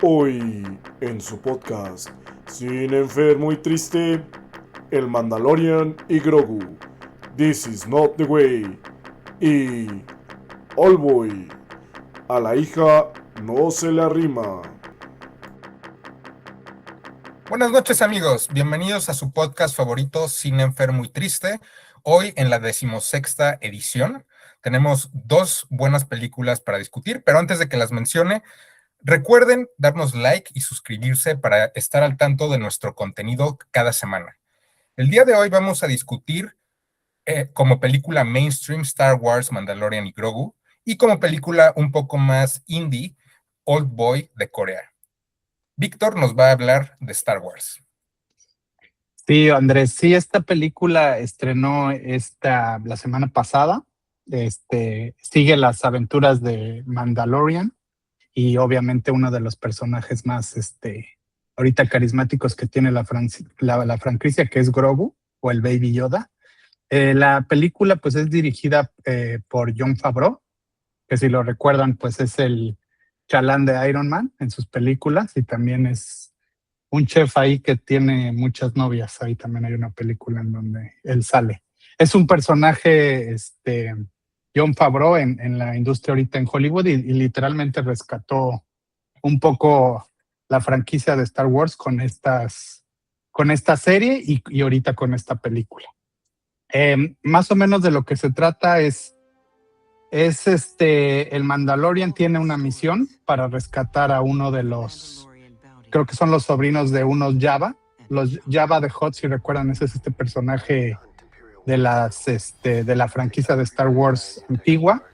Hoy, en su podcast, Sin Enfermo y Triste, El Mandalorian y Grogu, This is not the way, y Boy, a la hija no se le arrima. Buenas noches amigos, bienvenidos a su podcast favorito Cine Enfermo y Triste. Hoy en la 16ª edición tenemos dos buenas películas para discutir, pero antes de que las mencione, recuerden darnos like y suscribirse para estar al tanto de nuestro contenido cada semana. El día de hoy vamos a discutir como película mainstream Star Wars, Mandalorian y Grogu, y como película un poco más indie, Old Boy de Corea. Víctor nos va a hablar de Star Wars. Sí, Andrés, sí, esta película estrenó la semana pasada. Sigue las aventuras de Mandalorian y obviamente uno de los personajes más ahorita carismáticos que tiene la franquicia, que es Grogu o el Baby Yoda. La película pues es dirigida por Jon Favreau, que si lo recuerdan pues es el chalán de Iron Man en sus películas y también es un chef ahí que tiene muchas novias. Ahí también hay una película en donde él sale. Es un personaje, Jon Favreau en la industria ahorita en Hollywood y literalmente rescató un poco la franquicia de Star Wars con esta serie y ahorita con esta película. Más o menos de lo que se trata el Mandalorian tiene una misión para rescatar a uno de los, creo que son los sobrinos de unos Jabba. Los Jabba de Hutt, si recuerdan, ese es este personaje de la franquicia de Star Wars antigua.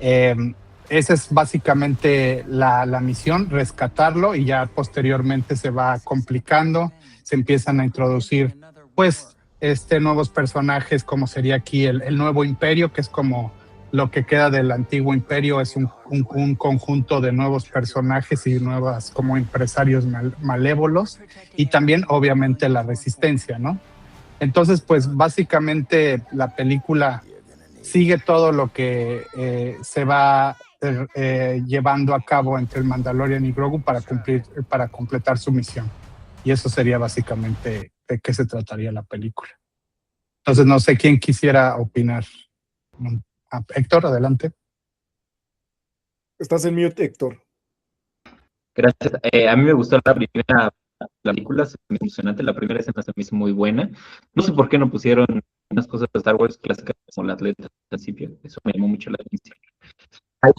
Esa es básicamente la misión, rescatarlo, y ya posteriormente se va complicando, se empiezan a introducir pues nuevos personajes, como sería aquí el nuevo imperio, que es como lo que queda del antiguo imperio. Es un conjunto de nuevos personajes y nuevas como empresarios malévolos, y también obviamente la resistencia, ¿no? Entonces pues básicamente la película sigue todo lo que se va llevando a cabo entre el Mandalorian y Grogu para completar su misión. Y eso sería básicamente de qué se trataría la película. Entonces no sé quién quisiera opinar. Héctor, adelante. Estás en mute, Héctor. Gracias. A mí me gustó la película, se me hizo emocionante. La primera escena se me hizo muy buena. No sé por qué no pusieron unas cosas de Star Wars clásicas como las letras al principio. Eso me llamó mucho la atención.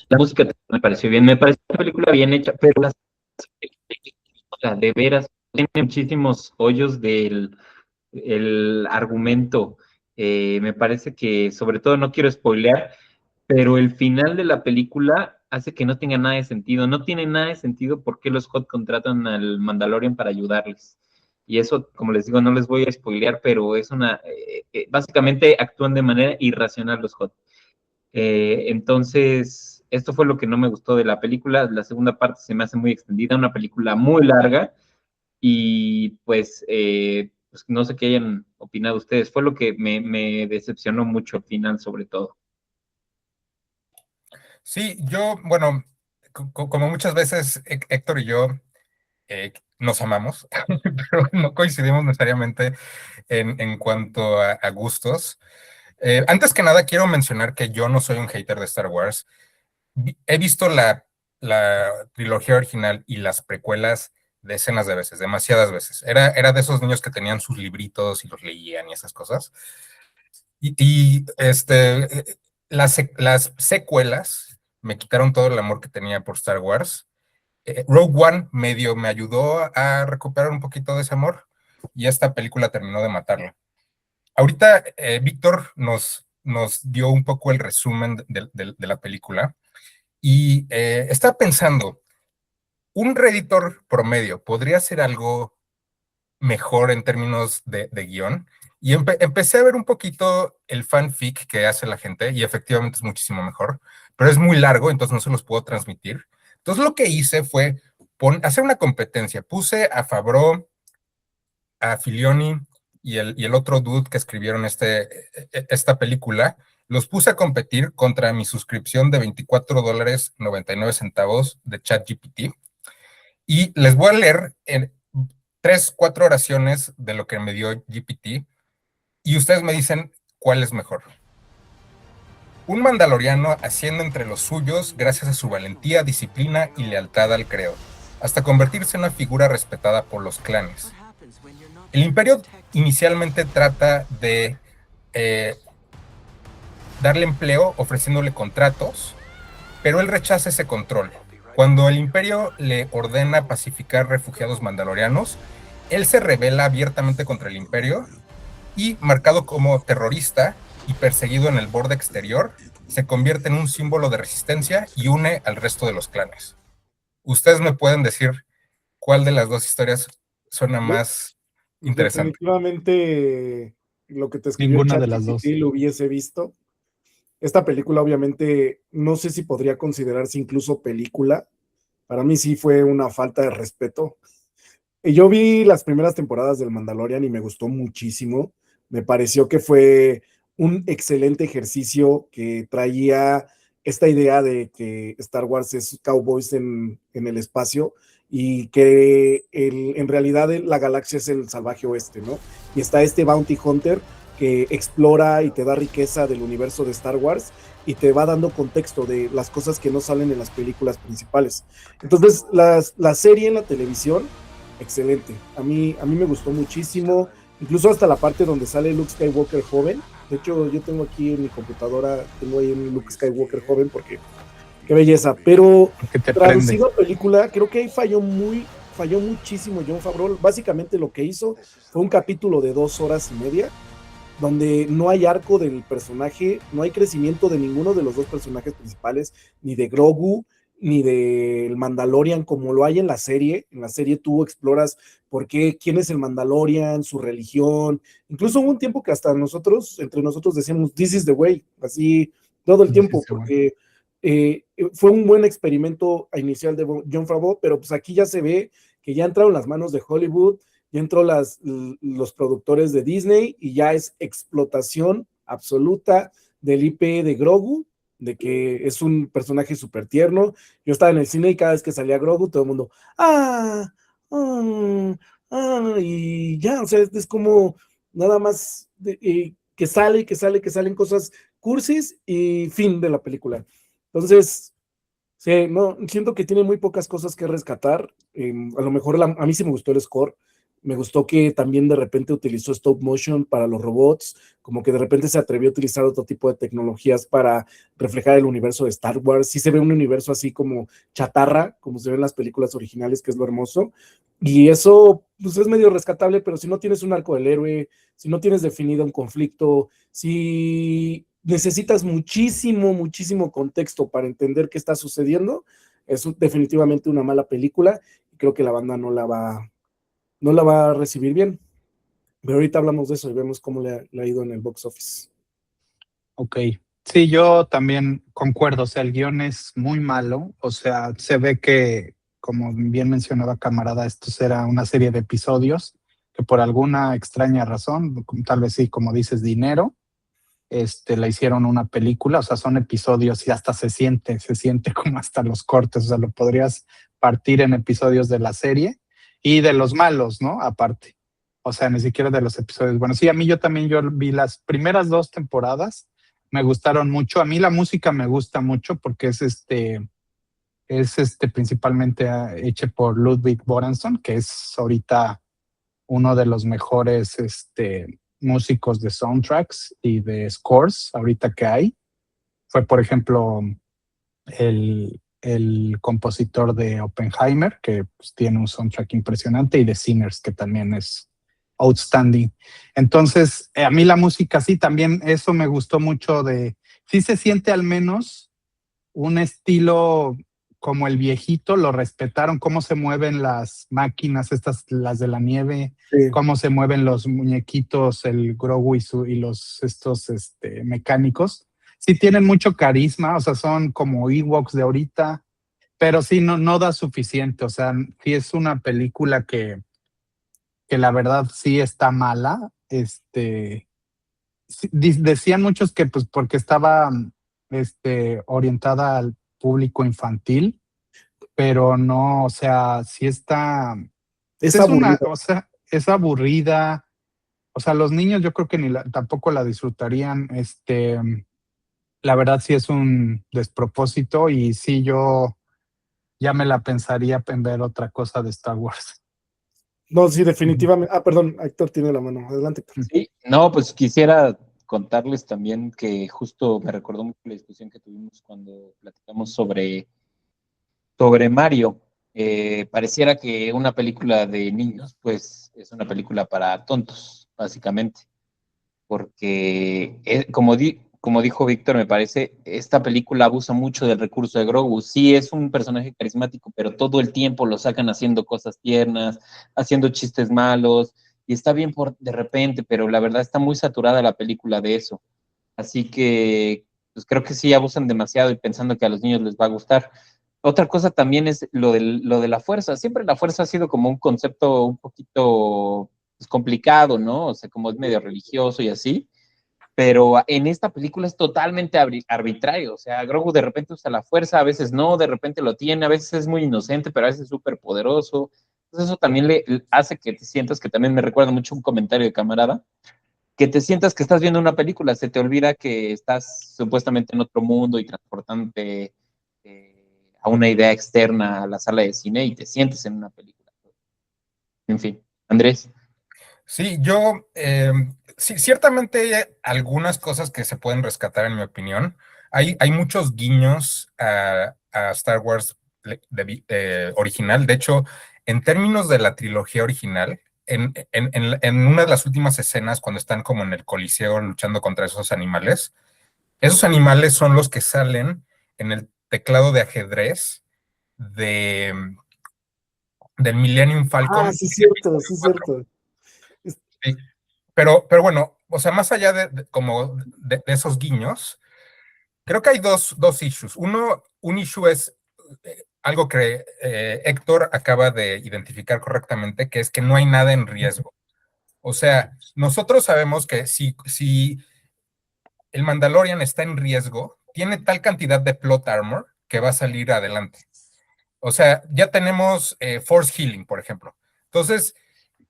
La música me pareció bien. Me pareció una película bien hecha, pero de veras tiene muchísimos hoyos del el argumento. Me parece que, sobre todo, no quiero spoilear, pero el final de la película hace que no tenga nada de sentido. No tiene nada de sentido por qué los Hot contratan al Mandalorian para ayudarles. Y eso, como les digo, no les voy a spoilear, pero es básicamente actúan de manera irracional los Hot. Entonces, esto fue lo que no me gustó de la película. La segunda parte se me hace muy extendida, una película muy larga, y pues no sé qué hayan opinado ustedes. Fue lo que me decepcionó mucho al final, sobre todo. Sí, yo, bueno, como muchas veces Héctor y yo nos amamos, pero no coincidimos necesariamente en cuanto a gustos. Antes que nada, quiero mencionar que yo no soy un hater de Star Wars. He visto la trilogía original y las precuelas decenas de veces, demasiadas veces. Era de esos niños que tenían sus libritos y los leían y esas cosas. Las secuelas me quitaron todo el amor que tenía por Star Wars. Rogue One medio me ayudó a recuperar un poquito de ese amor, y esta película terminó de matarla. Ahorita Víctor nos dio un poco el resumen de la película, y estaba pensando, un Redditor promedio podría ser algo mejor en términos de guión, y empecé a ver un poquito el fanfic que hace la gente, y efectivamente es muchísimo mejor, pero es muy largo, entonces no se los puedo transmitir. Entonces lo que hice fue hacer una competencia. Puse a Favreau, a Filioni y el otro dude que escribieron esta película, los puse a competir contra mi suscripción de $24.99 de ChatGPT. Y les voy a leer en 3-4 oraciones de lo que me dio GPT y ustedes me dicen cuál es mejor. Un mandaloriano asciende entre los suyos gracias a su valentía, disciplina y lealtad al credo, hasta convertirse en una figura respetada por los clanes. El Imperio inicialmente trata de darle empleo ofreciéndole contratos, pero él rechaza ese control. Cuando el Imperio le ordena pacificar refugiados mandalorianos, él se rebela abiertamente contra el Imperio y, marcado como terrorista y perseguido en el borde exterior, se convierte en un símbolo de resistencia y une al resto de los clanes. ¿Ustedes me pueden decir cuál de las dos historias suena más interesante? Definitivamente lo que te escribió Ninguna de las ChatGPT dos. lo hubiese visto. Esta película obviamente no sé si podría considerarse incluso película. Para mí sí fue una falta de respeto. Yo vi las primeras temporadas del Mandalorian y me gustó muchísimo. Me pareció que fue un excelente ejercicio que traía esta idea de que Star Wars es cowboys en el espacio y que en realidad la galaxia es el salvaje oeste, ¿no? Y está este Bounty Hunter que explora y te da riqueza del universo de Star Wars y te va dando contexto de las cosas que no salen en las películas principales. Entonces, la serie en la televisión, excelente. A mí me gustó muchísimo, incluso hasta la parte donde sale Luke Skywalker joven. De hecho, yo tengo aquí en mi computadora, tengo ahí un Luke Skywalker joven porque qué belleza. Pero Porque te traducido prende. a película, creo que ahí falló muchísimo Jon Favreau. Básicamente lo que hizo fue un capítulo de 2 horas y media donde no hay arco del personaje, no hay crecimiento de ninguno de los dos personajes principales, ni de Grogu, ni del Mandalorian, como lo hay en la serie. En la serie tú exploras por qué, quién es el Mandalorian, su religión. Incluso hubo un tiempo que hasta entre nosotros decíamos, this is the way, así todo el tiempo, porque fue un buen experimento inicial de Jon Favreau, pero pues aquí ya se ve que ya entraron las manos de Hollywood, ya entró los productores de Disney y ya es explotación absoluta del IP de Grogu, de que es un personaje súper tierno. Yo estaba en el cine y cada vez que salía Grogu, todo el mundo, y ya, o sea, es como nada más que salen cosas cursis y fin de la película. Entonces, sí, no, siento que tiene muy pocas cosas que rescatar. A lo mejor a mí sí me gustó el score. Me gustó que también de repente utilizó stop motion para los robots, como que de repente se atrevió a utilizar otro tipo de tecnologías para reflejar el universo de Star Wars. Sí se ve un universo así como chatarra, como se ve en las películas originales, que es lo hermoso. Y eso, pues es medio rescatable, pero si no tienes un arco del héroe, si no tienes definido un conflicto, si necesitas muchísimo contexto para entender qué está sucediendo, es definitivamente una mala película y creo que la banda no la va a recibir bien. Pero ahorita hablamos de eso y vemos cómo le ha ido en el box office. Ok. Sí, yo también concuerdo. O sea, el guión es muy malo. O sea, se ve que, como bien mencionaba camarada, esto será una serie de episodios que por alguna extraña razón, tal vez sí, como dices, dinero, la hicieron una película. O sea, son episodios y hasta se siente como hasta los cortes. O sea, lo podrías partir en episodios de la serie y de los malos, ¿no? Aparte. O sea, ni siquiera de los episodios. Bueno, sí, yo también vi las primeras 2 temporadas, me gustaron mucho. A mí la música me gusta mucho porque es principalmente hecha por Ludwig Göransson, que es ahorita uno de los mejores músicos de soundtracks y de scores ahorita que hay. Fue, por ejemplo, el compositor de Oppenheimer, que pues, tiene un soundtrack impresionante, y de Sinners, que también es outstanding. Entonces, a mí la música sí, también eso me gustó mucho sí se siente al menos un estilo como el viejito, lo respetaron, cómo se mueven las máquinas, las de la nieve, Sí. cómo se mueven los muñequitos, el Grogu y estos mecánicos. Sí tienen mucho carisma, o sea, son como Ewoks de ahorita, pero sí no da suficiente. O sea, sí es una película que la verdad sí está mala. Decían muchos que pues porque estaba orientada al público infantil, pero no, o sea, sí está, Es es una, aburrido. o sea, es aburrida. O sea, los niños yo creo que tampoco la disfrutarían. La verdad sí es un despropósito y sí yo ya me la pensaría en ver otra cosa de Star Wars. No, sí, definitivamente. Ah, perdón, Héctor tiene la mano. Adelante, Héctor. Sí, no, pues quisiera contarles también que justo me recordó mucho la discusión que tuvimos cuando platicamos sobre Mario. Pareciera que una película de niños, pues es una película para tontos, básicamente, porque como dijo Víctor, me parece, esta película abusa mucho del recurso de Grogu. Sí es un personaje carismático, pero todo el tiempo lo sacan haciendo cosas tiernas, haciendo chistes malos, y está bien de repente, pero la verdad está muy saturada la película de eso. Así que pues creo que sí abusan demasiado y pensando que a los niños les va a gustar. Otra cosa también es lo de la fuerza. Siempre la fuerza ha sido como un concepto un poquito pues, complicado, ¿no? O sea, como es medio religioso y así. Pero en esta película es totalmente arbitrario. O sea, Grogu de repente usa la fuerza, a veces no, de repente lo tiene, a veces es muy inocente, pero a veces es súper poderoso. Entonces eso también le hace que te sientas, que también me recuerda mucho un comentario de camarada, que te sientas que estás viendo una película, se te olvida que estás supuestamente en otro mundo y transportándote a una idea externa a la sala de cine y te sientes en una película. En fin, Andrés. Sí, sí, ciertamente hay algunas cosas que se pueden rescatar en mi opinión. Hay muchos guiños a Star Wars original. De hecho, en términos de la trilogía original, en una de las últimas escenas, cuando están como en el Coliseo luchando contra esos animales son los que salen en el teclado de ajedrez de, del Millennium Ah, Falcon. sí, es cierto, sí, es cierto. Sí. Pero bueno, o sea, más allá como de esos guiños, creo que hay dos issues. Un issue es algo que Héctor acaba de identificar correctamente, que es que no hay nada en riesgo. O sea, nosotros sabemos que si el Mandalorian está en riesgo, tiene tal cantidad de plot armor que va a salir adelante. O sea, ya tenemos Force Healing, por ejemplo. Entonces,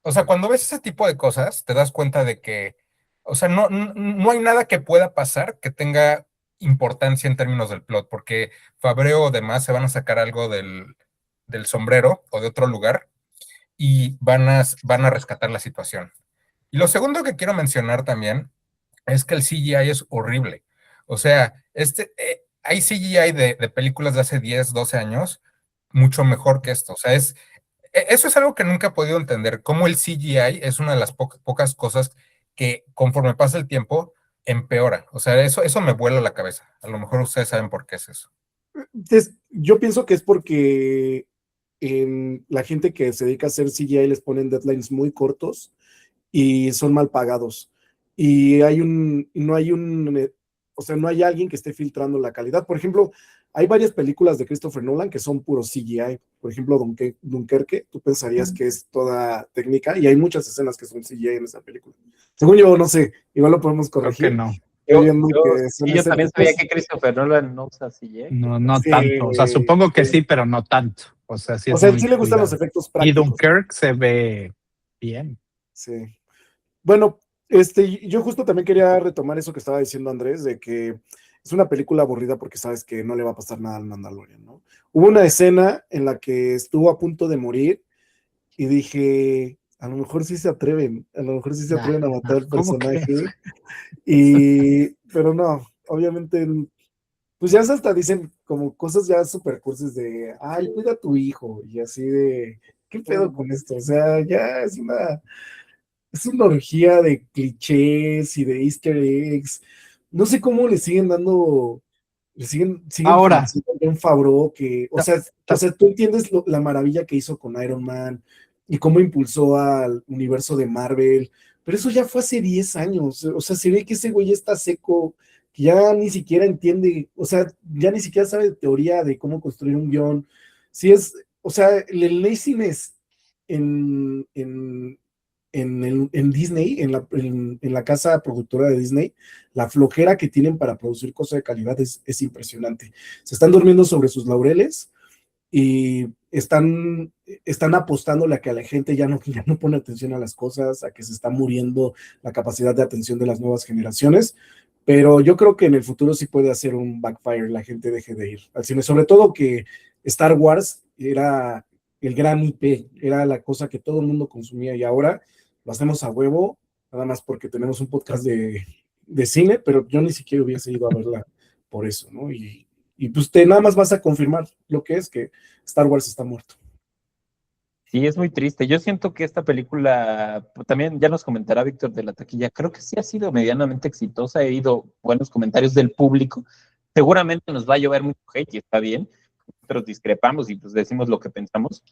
o sea, cuando ves ese tipo de cosas, te das cuenta de que, o sea, no hay nada que pueda pasar que tenga importancia en términos del plot, porque Fabreo o demás se van a sacar algo del sombrero o de otro lugar y van a rescatar la situación. Y lo segundo que quiero mencionar también es que el CGI es horrible. O sea, hay CGI de películas de hace 10, 12 años mucho mejor que esto. O sea, eso es algo que nunca he podido entender, cómo el CGI es una de las pocas cosas que conforme pasa el tiempo empeora. O sea, eso me vuela la cabeza. A lo mejor ustedes saben por qué es eso. Yo pienso que es porque la gente que se dedica a hacer CGI les ponen deadlines muy cortos y son mal pagados. Y no hay o sea, no hay alguien que esté filtrando la calidad. Por ejemplo, hay varias películas de Christopher Nolan que son puro CGI. Por ejemplo, Dunkerque, tú pensarías que es toda técnica y hay muchas escenas que son CGI en esa película. Según yo, no sé, igual lo podemos Creo corregir. que no. Estoy viendo que son Yo también sabía escépticos. que Christopher Nolan no usa CGI. No, no Sí, tanto. O sea, supongo que sí, pero no tanto. O sea, sí o es sea, muy sí le gustan los cuidado. efectos Y prácticos. Dunkirk se ve bien. Sí. Bueno, yo justo también quería retomar eso que estaba diciendo Andrés, de que es una película aburrida porque sabes que no le va a pasar nada al Mandalorian, ¿no? Hubo una escena en la que estuvo a punto de morir y dije, a lo mejor sí se atreven, a lo mejor sí se atreven a matar al ¿Cómo crees? personaje, pero no, obviamente, pues ya hasta dicen como cosas ya súper cursis de, ay, cuida a tu hijo, y así de, ¿qué pedo con esto? O sea, ya es una orgía de clichés y de easter eggs. No sé cómo le siguen dando, siguen Ahora, financiando a Jon Favreau, que, ta- o ta- sea, tú entiendes la maravilla que hizo con Iron Man y cómo impulsó al universo de Marvel, pero eso ya fue hace 10 años. O sea, se ve que ese güey ya está seco, que ya ni siquiera entiende, o sea, ya ni siquiera sabe de teoría de cómo construir un guión. Si es, o sea, el laziness en, en, en Disney, en la casa productora de Disney, la flojera que tienen para producir cosas de calidad es impresionante. Se están durmiendo sobre sus laureles y están apostándole a que la gente ya no pone atención a las cosas, a que se está muriendo la capacidad de atención de las nuevas generaciones, pero yo creo que en el futuro sí puede hacer un backfire, la gente deje de ir al cine, sobre todo que Star Wars era el gran IP, era la cosa que todo el mundo consumía y ahora lo hacemos a huevo, nada más porque tenemos un podcast de cine, pero yo ni siquiera hubiese ido a verla por eso, ¿no? Y pues nada más vas a confirmar lo que es que Star Wars está muerto. Sí, es muy triste. Yo siento que esta película, también ya nos comentará Víctor de la taquilla, creo que sí ha sido medianamente exitosa, he oído buenos comentarios del público, seguramente nos va a llover mucho hate y está bien, nosotros discrepamos y pues decimos lo que pensamos,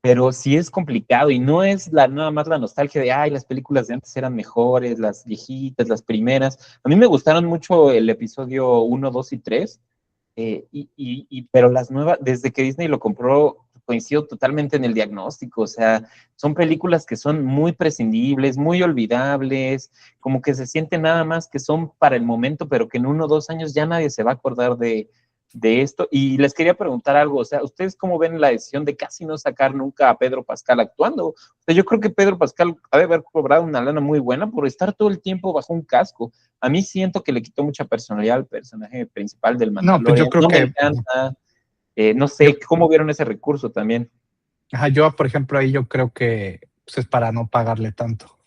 pero sí es complicado y no es nada más la nostalgia de, ay, las películas de antes eran mejores, las viejitas, las primeras. A mí me gustaron mucho el episodio 1, 2 y 3, pero las nuevas, desde que Disney lo compró, coincido totalmente en el diagnóstico. O sea, son películas que son muy prescindibles, muy olvidables, como que se siente nada más que son para el momento, pero que en 1 o 2 años ya nadie se va a acordar de esto. Y les quería preguntar algo, o sea, ¿ustedes cómo ven la decisión de casi no sacar nunca a Pedro Pascal actuando? O sea, yo creo que Pedro Pascal ha de haber cobrado una lana muy buena por estar todo el tiempo bajo un casco. A mí siento que le quitó mucha personalidad al personaje principal del Mandalorian. No, pues yo creo me encanta. No sé, ¿cómo vieron ese recurso también? Ajá, yo, por ejemplo, ahí yo creo que pues, es para no pagarle tanto.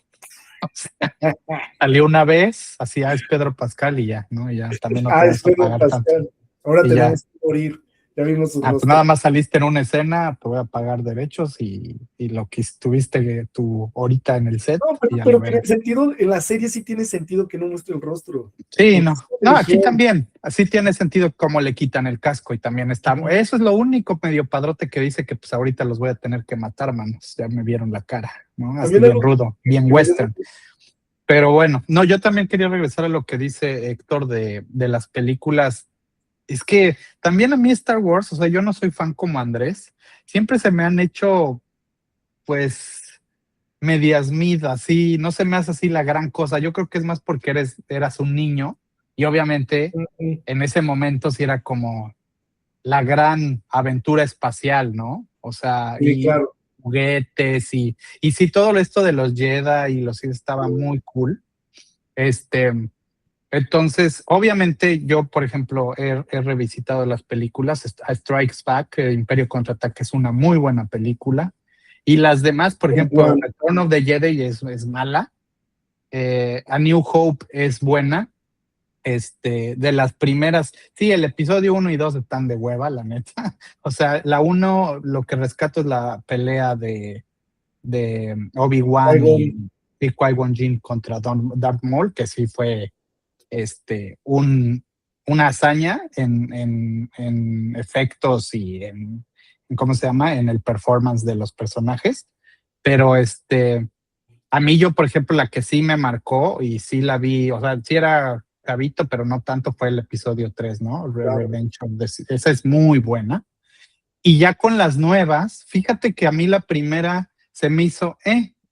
O sea, salió una vez, así es Pedro Pascal y ya, ¿no? Y ya también no te Es vas a Pedro pagar Pascal. tanto. Ahora Y tenemos que morir. Ya vimos sus pues rostros. nada más saliste en una escena, te voy a pagar derechos y lo que estuviste tú ahorita en el set. No, pero tiene sentido, en la serie sí tiene sentido que no muestre el rostro. Sí, no. No, aquí también. Así tiene sentido cómo le quitan el casco y también está. Eso es lo único medio padrote que dice que pues ahorita los voy a tener que matar, manos. Ya me vieron la cara, ¿no? Así bien rudo, bien western. Pero bueno, no, yo también quería regresar a lo que dice Héctor de las películas. Es que también a mí Star Wars, o sea, yo no soy fan como Andrés. Siempre se me han hecho, pues, medias mid, así, no se me hace así la gran cosa. Yo creo que es más porque eras un niño y obviamente en ese momento sí era como la gran aventura espacial, ¿no? O sea, sí, claro. Juguetes y sí, todo esto de los Jedi y los Sith estaba muy cool. Entonces, obviamente yo, por ejemplo, he revisitado las películas. Strikes Back, Imperio Contraataque es una muy buena película. Y las demás, por ejemplo, Return of the Jedi es mala. A New Hope es buena. De las primeras, sí, el episodio 1 y 2 están de hueva, la neta. O sea, la 1, lo que rescato es la pelea de Obi-Wan y Qui-Gon Jinn contra Darth Maul, que sí fue una hazaña en efectos y en ¿cómo se llama? En el performance de los personajes. Pero a mí yo, por ejemplo, la que sí me marcó y sí la vi, o sea, sí era cabito, pero no tanto, fue el episodio 3, ¿no? Revenge of the Sith. Esa es muy buena. Y ya con las nuevas, fíjate que a mí la primera se me hizo,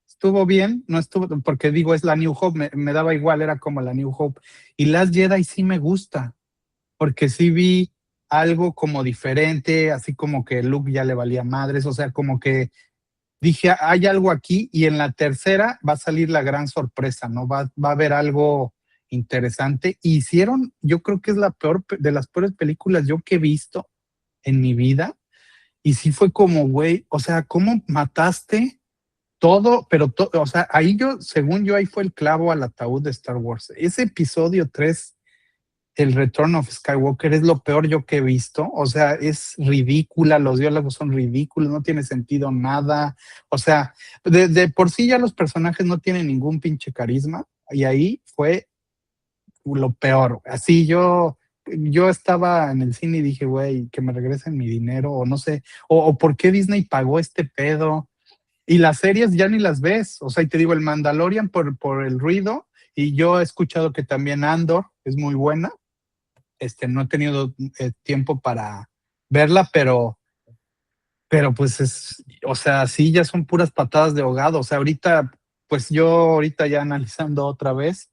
estuvo bien, no estuvo, porque digo, es la New Hope, me daba igual, era como la New Hope. Y Last Jedi sí me gusta, porque sí vi algo como diferente, así como que Luke ya le valía madres, o sea, como que dije, hay algo aquí, y en la tercera va a salir la gran sorpresa, ¿no? Va a haber algo interesante. Hicieron, yo creo que es la peor, de las peores películas yo que he visto en mi vida, y sí fue como, güey, o sea, ¿cómo mataste todo? Pero, o sea, ahí según yo, ahí fue el clavo al ataúd de Star Wars. Ese episodio 3, el Return of Skywalker, es lo peor yo que he visto. O sea, es ridícula, los diálogos son ridículos, no tiene sentido nada. O sea, de por sí ya los personajes no tienen ningún pinche carisma, y ahí fue lo peor. Así yo estaba en el cine y dije, güey, que me regresen mi dinero, o no sé, o por qué Disney pagó este pedo. Y las series ya ni las ves. O sea, y te digo, el Mandalorian por el ruido, y yo he escuchado que también Andor es muy buena. No he tenido tiempo para verla, pero pues o sea, sí, ya son puras patadas de ahogado. O sea, ahorita ya analizando otra vez,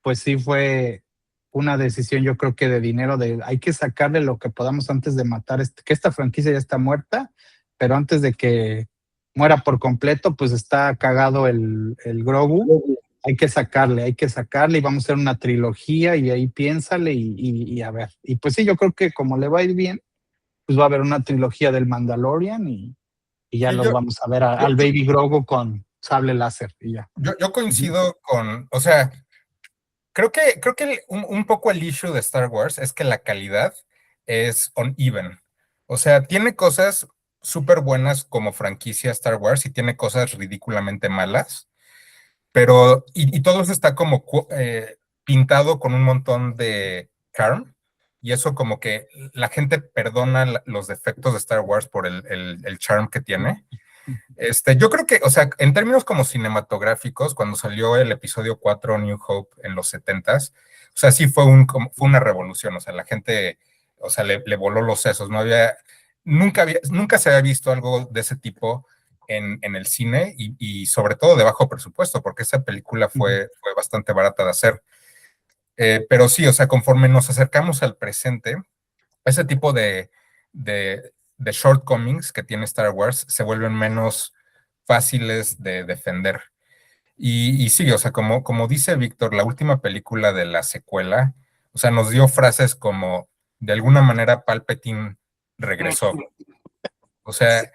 pues sí fue una decisión, yo creo que de dinero, de hay que sacarle lo que podamos antes de matar, que esta franquicia ya está muerta, pero antes de que muera por completo, pues está cagado el Grogu. Hay que sacarle y vamos a hacer una trilogía y ahí piénsale y a ver. Y pues sí, yo creo que como le va a ir bien, pues va a haber una trilogía del Mandalorian y ya Sí, los vamos a ver al Baby Grogu con sable láser y ya. yo coincido con, o sea, creo que un poco el issue de Star Wars es que la calidad es uneven. O sea, tiene cosas súper buenas como franquicia Star Wars y tiene cosas ridículamente malas, pero, y todo eso está como pintado con un montón de charm, y eso como que la gente perdona los defectos de Star Wars por el charm que tiene. Yo creo que, o sea, en términos como cinematográficos, cuando salió el episodio 4 New Hope en los 70s, o sea, sí fue fue una revolución, o sea, la gente, o sea, le voló los sesos, no había, nunca se había visto algo de ese tipo en el cine y sobre todo de bajo presupuesto, porque esa película fue bastante barata de hacer. Pero sí, o sea, conforme nos acercamos al presente, ese tipo de shortcomings que tiene Star Wars se vuelven menos fáciles de defender. Y sí, o sea, como dice Víctor, la última película de la secuela, o sea, nos dio frases como, de alguna manera Palpatine regresó. O sea,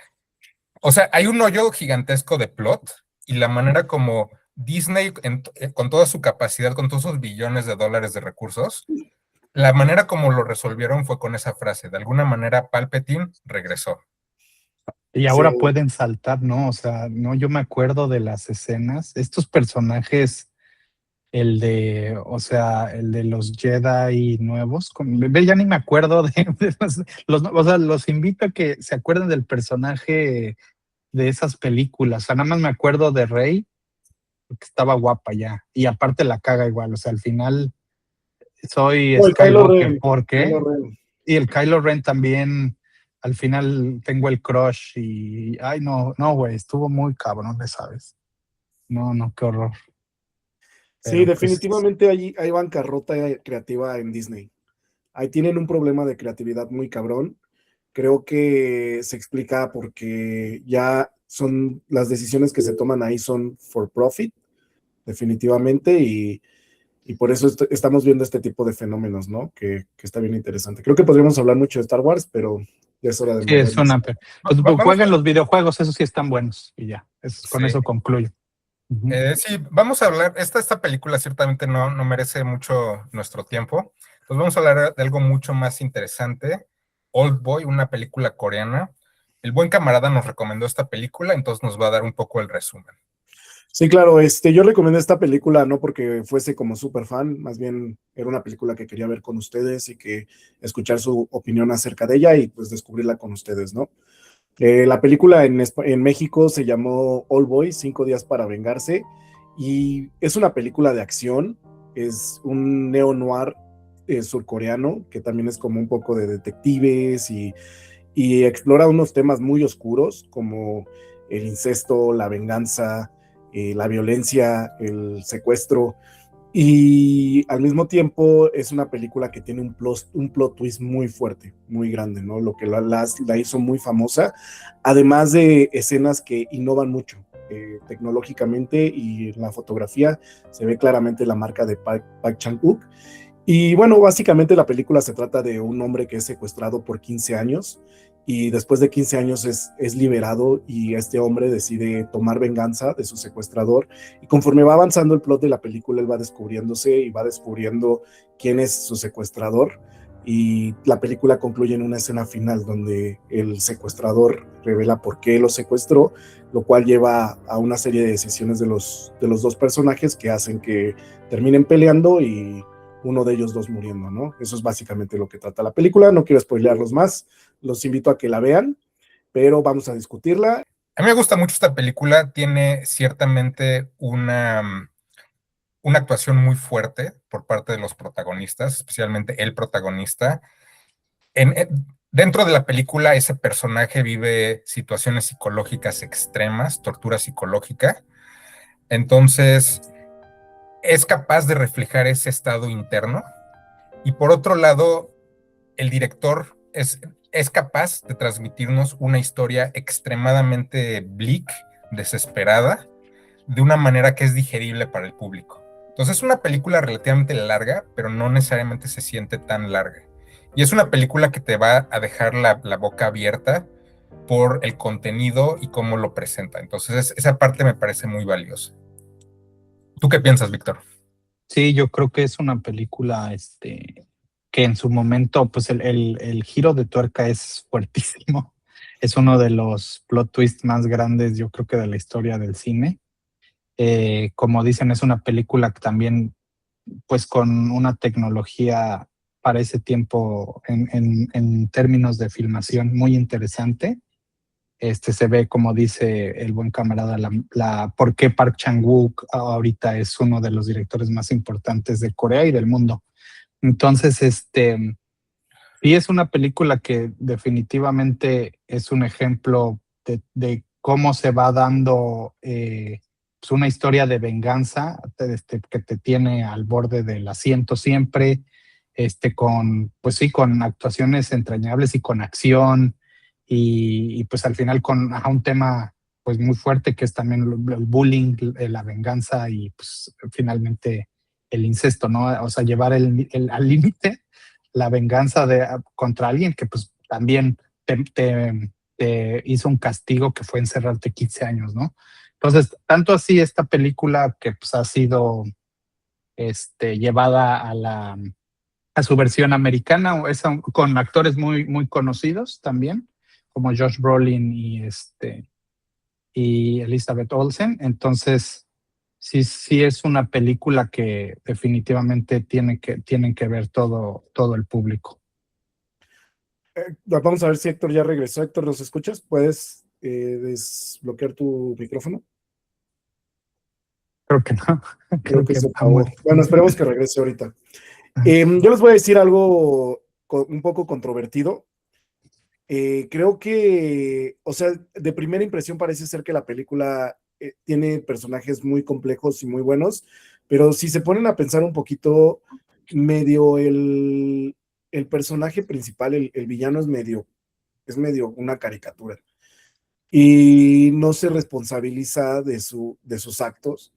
hay un hoyo gigantesco de plot y la manera como Disney, con toda su capacidad, con todos sus billones de dólares de recursos, la manera como lo resolvieron fue con esa frase. De alguna manera, Palpatine regresó. Y Sí. ahora pueden saltar, ¿no? O sea, no, yo me acuerdo de las escenas, estos personajes, o sea, el de los Jedi nuevos, ya ni me acuerdo de o sea, los invito a que se acuerden del personaje de esas películas. O sea, nada más me acuerdo de Rey, porque estaba guapa ya, y aparte la caga igual, o sea, al final soy Oh, el Kylo Skywalker, Ren. ¿por Kylo qué? Ren. Y el Kylo Ren también, al final tengo el crush y, ay, no, no, güey, estuvo muy cabrón, ¿sabes? No, no, qué horror. Sí, Pero pues, definitivamente hay bancarrota creativa en Disney. Ahí tienen un problema de creatividad muy cabrón. Creo que se explica porque ya son las decisiones que se toman ahí son for profit, definitivamente, y por eso estamos viendo este tipo de fenómenos, ¿no? Que está bien interesante. Creo que podríamos hablar mucho de Star Wars, pero ya es hora de sí, es movernos. pues, Vamos jueguen los videojuegos, esos sí están buenos y ya, con Sí. eso concluyo. Sí, vamos a hablar, esta película ciertamente no merece mucho nuestro tiempo, pues vamos a hablar de algo mucho más interesante, Old Boy, una película coreana. El buen camarada nos recomendó esta película, entonces nos va a dar un poco el resumen. Sí, claro, yo recomendé esta película no porque fuese como súper fan, más bien era una película que quería ver con ustedes y que escuchar su opinión acerca de ella y pues descubrirla con ustedes, ¿no? La película en México se llamó All Boy, 5 días para vengarse, y es una película de acción, es un neo-noir surcoreano, que también es como un poco de detectives y explora unos temas muy oscuros como el incesto, la venganza, la violencia, el secuestro, y al mismo tiempo es una película que tiene un plot twist muy fuerte, muy grande, ¿no? Lo que la hizo muy famosa, además de escenas que innovan mucho tecnológicamente y en la fotografía se ve claramente la marca de Park Chan-wook. Y bueno, básicamente la película se trata de un hombre que es secuestrado por 15 años y después de 15 años es liberado y este hombre decide tomar venganza de su secuestrador y conforme va avanzando el plot de la película él va descubriéndose y va descubriendo quién es su secuestrador y la película concluye en una escena final donde el secuestrador revela por qué lo secuestró, lo cual lleva a una serie de decisiones de los dos personajes que hacen que terminen peleando y uno de ellos dos muriendo, ¿no? Eso es básicamente lo que trata la película, no quiero spoilearlos más, los invito a que la vean, pero vamos a discutirla. A mí me gusta mucho esta película, tiene ciertamente una actuación muy fuerte por parte de los protagonistas, especialmente el protagonista. Dentro de la película, ese personaje vive situaciones psicológicas extremas, tortura psicológica, entonces es capaz de reflejar ese estado interno Y por otro lado, el director es capaz de transmitirnos una historia extremadamente bleak, desesperada, de una manera que es digerible para el público. Entonces es una película relativamente larga, pero no necesariamente se siente tan larga. Y es una película que te va a dejar la boca abierta por el contenido y cómo lo presenta. Entonces esa parte me parece muy valiosa. ¿Tú qué piensas, Víctor? Sí, yo creo que es una película que en su momento, pues el giro de tuerca es fuertísimo. Es uno de los plot twists más grandes, yo creo que de la historia del cine. Como dicen, es una película que también, pues con una tecnología para ese tiempo en términos de filmación muy interesante. Se ve, como dice el buen camarada, por qué Park Chan-wook ahorita es uno de los directores más importantes de Corea y del mundo. Entonces, sí es una película que definitivamente es un ejemplo de cómo se va dando pues una historia de venganza que te tiene al borde del asiento siempre, pues sí, con actuaciones entrañables y con acción y pues al final con un tema pues muy fuerte que es también el bullying, la venganza y pues finalmente el incesto, ¿no? O sea, llevar al límite la venganza contra alguien que pues también te hizo un castigo que fue encerrarte 15 años, ¿no? Entonces, tanto así esta película que pues ha sido llevada a su versión americana, con actores muy, muy conocidos también, como Josh Brolin y Elizabeth Olsen. Entonces, sí es una película que definitivamente tienen que ver todo el público. Vamos a ver si Héctor ya regresó. Héctor, ¿nos escuchas? ¿Puedes desbloquear tu micrófono? Creo que no. Creo que se apagó. Bueno, esperemos que regrese ahorita. Yo les voy a decir algo un poco controvertido. Creo que, o sea, de primera impresión parece ser que la película tiene personajes muy complejos y muy buenos, pero si se ponen a pensar un poquito, medio el personaje principal, el villano es medio una caricatura y no se responsabiliza de sus actos.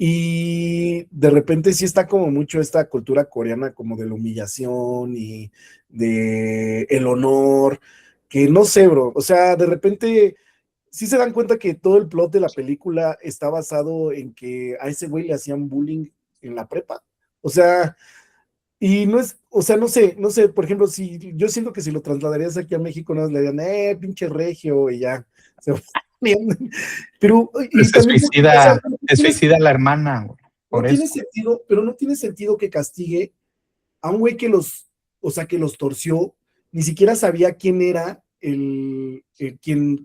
Y de repente sí está como mucho esta cultura coreana como de la humillación y de el honor, que no sé, bro, o sea, de repente sí se dan cuenta que todo el plot de la película está basado en que a ese güey le hacían bullying en la prepa, o sea, y no es, o sea, no sé, por ejemplo, si yo siento que si lo trasladarías aquí a México, no le dirían, pinche regio, y ya, se va. Pero y se también, suicida, o sea, se suicida la hermana, güey, por no eso. tiene sentido, pero no tiene sentido que castigue a un güey o sea, que los torció, ni siquiera sabía quién era quien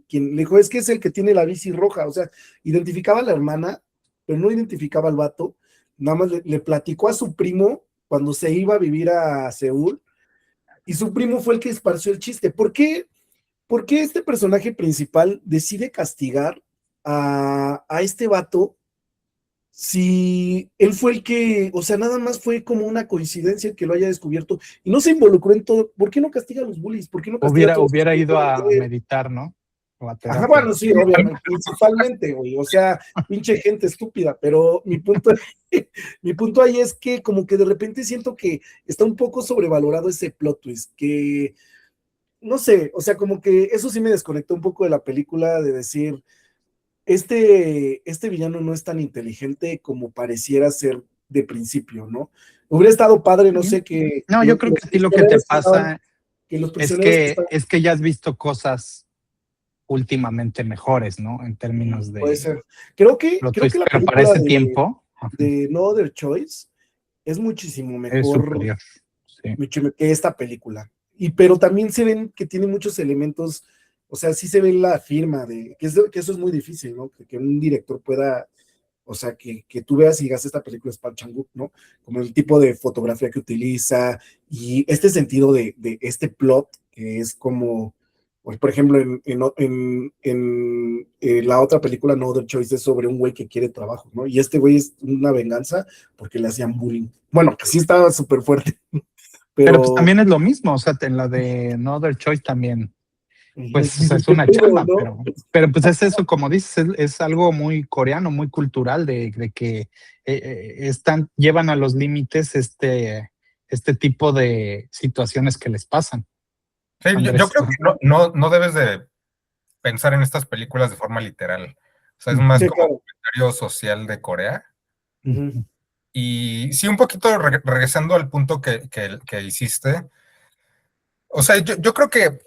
le dijo, es que es el que tiene la bici roja, o sea, identificaba a la hermana, pero no identificaba al vato, nada más le platicó a su primo cuando se iba a vivir a Seúl, y su primo fue el que esparció el chiste. ¿Por qué este personaje principal decide castigar a este vato si él fue el que, o sea, nada más fue como una coincidencia que lo haya descubierto y no se involucró en todo? ¿Por qué no castiga a los bullies? ¿Por qué no castiga a todos? Hubiera ido a meditar, ¿no? O a terapia. Ajá, bueno, sí, obviamente, principalmente, güey, o sea, pinche gente estúpida, pero mi punto ahí es que como que de repente siento que está un poco sobrevalorado ese plot twist, que no sé, o sea, como que eso sí me desconectó un poco de la película, de decir, este villano no es tan inteligente como pareciera ser de principio, ¿no? Hubiera estado padre, no sé, que No, yo creo que a ti lo que te pasa es que ya has visto cosas últimamente mejores, ¿no? En términos de... Puede ser. Creo que la pero para ese tiempo... de No Other Choice es muchísimo mejor, es superior, sí, que esta película. Pero también se ven que tiene muchos elementos, o sea, sí se ve la firma que eso es muy difícil, ¿no? Que un director pueda, o sea, que tú veas y digas, esta película es Park Chan-wook, ¿no? Como el tipo de fotografía que utiliza y este sentido de este plot que es como, por ejemplo, en la otra película, No Other Choice, es sobre un güey que quiere trabajo, ¿no? Y este güey es una venganza porque le hacían bullying. Bueno, que sí estaba súper fuerte. Pero pues también es lo mismo, o sea, en la de No Other Choice también, pues es una chamba, pero pues es eso, como dices, es algo muy coreano, muy cultural, de que llevan a los límites este tipo de situaciones que les pasan. Sí, yo Andrés. creo que no debes de pensar en estas películas de forma literal. O sea, es más Sí, como claro. un comentario social de Corea. Ujú. Y sí, un poquito regresando al punto que hiciste. O sea, yo creo que,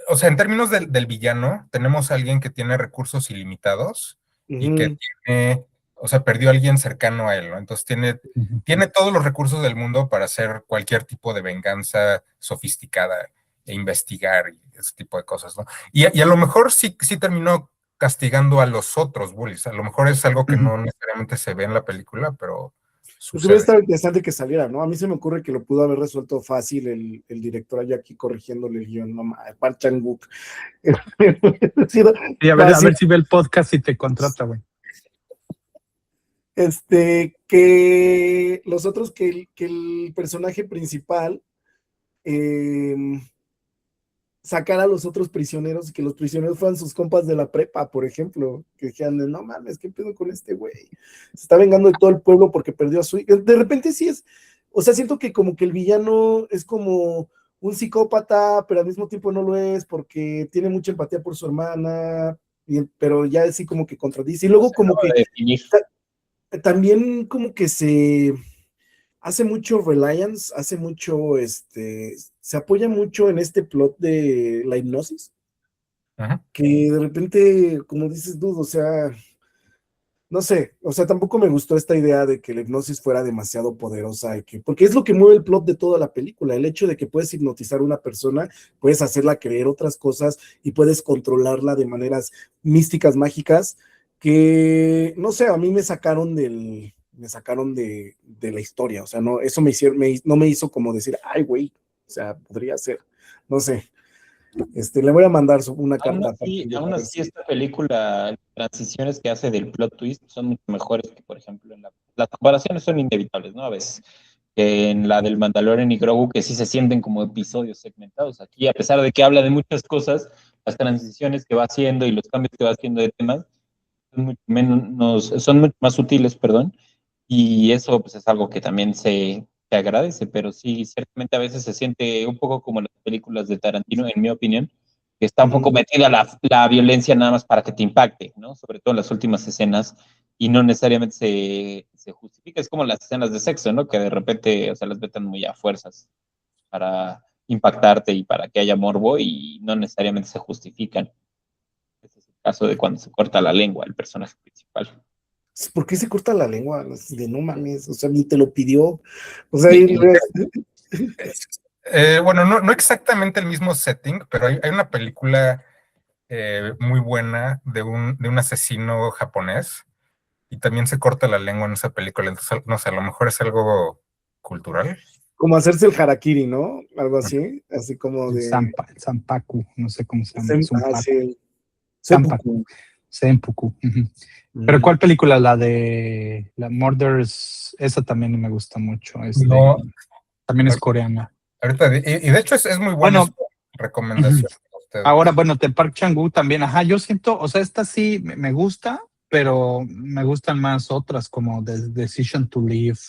o sea, en términos del villano, tenemos a alguien que tiene recursos ilimitados y que Ujú. tiene, o sea, perdió a alguien cercano a él, ¿no? Entonces tiene todos los recursos del mundo para hacer cualquier tipo de venganza sofisticada e investigar y ese tipo de cosas, ¿no? Y a lo mejor sí terminó castigando a los otros bullies. A lo mejor es algo que no necesariamente se ve en la película, pero Pues hubiera sucede. estado interesante que saliera, ¿no? A mí se me ocurre que lo pudo haber resuelto fácil el director allá aquí corrigiéndole el guión, no mames, Park Chan-wook. Y a ver si ve el podcast y te contrata, güey. Que los otros, que el personaje principal sacara a los otros prisioneros y que los prisioneros fueran sus compas de la prepa, por ejemplo, que dijeran, no mames, ¿qué pedo con este güey? Se está vengando de todo el pueblo porque perdió a su hija. De repente sí es, o sea, siento que como que el villano es como un psicópata, pero al mismo tiempo no lo es porque tiene mucha empatía por su hermana, pero ya así como que contradice. Y luego como que también como que se hace mucho reliance, hace mucho, se apoya mucho en este plot de la hipnosis, Ajá. que de repente, como dices, dudo, o sea, no sé, o sea, tampoco me gustó esta idea de que la hipnosis fuera demasiado poderosa y porque es lo que mueve el plot de toda la película, el hecho de que puedes hipnotizar a una persona, puedes hacerla creer otras cosas y puedes controlarla de maneras místicas, mágicas, que, no sé, a mí me sacaron de la historia, o sea, no, eso no me hizo como decir, ay, güey, o sea, podría ser, no sé, le voy a mandar una carta a Aún así, esta película, las transiciones que hace del plot twist son mucho mejores que, por ejemplo, las comparaciones son inevitables, ¿no? A veces, que en la del Mandalorian y Grogu, que sí se sienten como episodios segmentados. Aquí, a pesar de que habla de muchas cosas, las transiciones que va haciendo y los cambios que va haciendo de temas son mucho más sutiles, perdón, y eso pues es algo que también se agradece, pero sí, ciertamente a veces se siente un poco como las películas de Tarantino, en mi opinión, que está un poco metida la violencia nada más para que te impacte, ¿no? Sobre todo en las últimas escenas, y no necesariamente se justifica. Es como las escenas de sexo, ¿no? Que de repente, o sea, las meten muy a fuerzas para impactarte y para que haya morbo y no necesariamente se justifican. Ese es el caso de cuando se corta la lengua el personaje principal. ¿Por qué se corta la lengua? De no mames, o sea, ni te lo pidió. O sea, Bueno, no exactamente el mismo setting, pero hay una película muy buena de un asesino japonés y también se corta la lengua en esa película. Entonces, no sé, a lo mejor es algo cultural. como hacerse el harakiri, ¿no? Algo así como de... El Zanpaku, no sé cómo se llama. Sí, Zanpaku. Senpuku. Pero ¿cuál película? La de la Murders, esa también me gusta mucho. No, También es coreana. ahorita, y de hecho es muy buena Bueno, recomendación para ustedes. ahora, bueno, de Park Chan-wook también, ajá, yo siento, o sea, esta sí me gusta, pero me gustan más otras como The Decision to Live